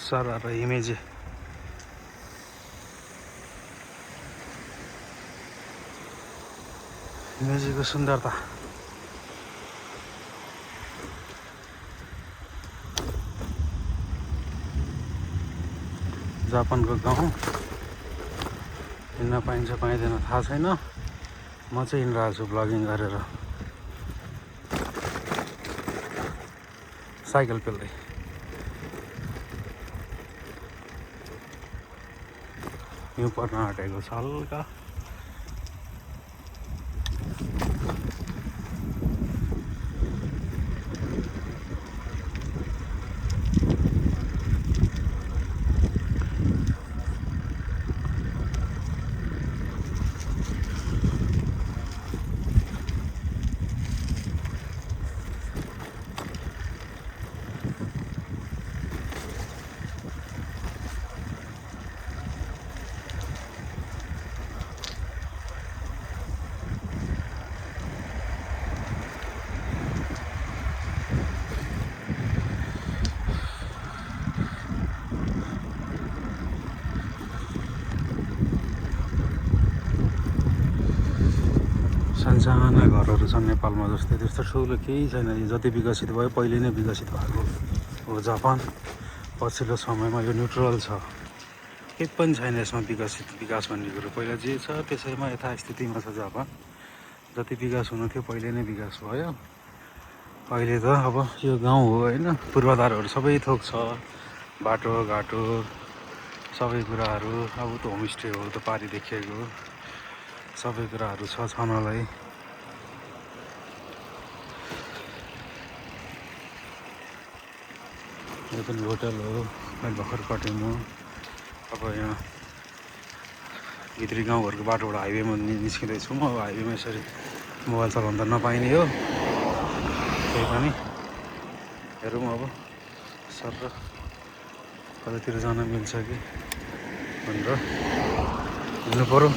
सारा इमेज इमेजीको सुन्दरता जापानको गाउँ हिँड्न पाइन्छ पाइँदैन थाहा छैन। म चाहिँ हिँडिरहेको छु ब्लगिङ गरेर साइकल पेल्दै। हिउँ पर्न आँटेको छ हल्का। साना घरहरू छन् नेपालमा जस्तै त्यस्तो ठुलो केही छैन। यो जति विकसित भयो पहिले नै विकसित भएको हो जापान। पछिल्लो समयमा यो न्युट्रल छ, केही पनि छैन यसमा विकास भन्ने कुरो। पहिला जे छ त्यसैमा यथास्थितिमा छ जापान। जति विकास हुनु थियो पहिले नै विकास भयो। अहिले त अब यो गाउँ हो होइन, पूर्वाधारहरू सबै थोक छ, बाटोघाटो सबै कुराहरू। अब त होमस्टे हो त पारि देखिएको सबै कुराहरू छनलाई। यो पनि होटल हो, मैले भर्खर कटेँ। अब यहाँ भित्री गाउँघरको बाटोबाट हाइवेमा निस्किँदैछु म। अब हाइवेमा यसरी मोबाइल चलाउनु त नपाइने हो, त्यही पनि हेरौँ अब सर कतैतिर जान मिल्छ कि भनेर हिँड्नु पऱ्यो।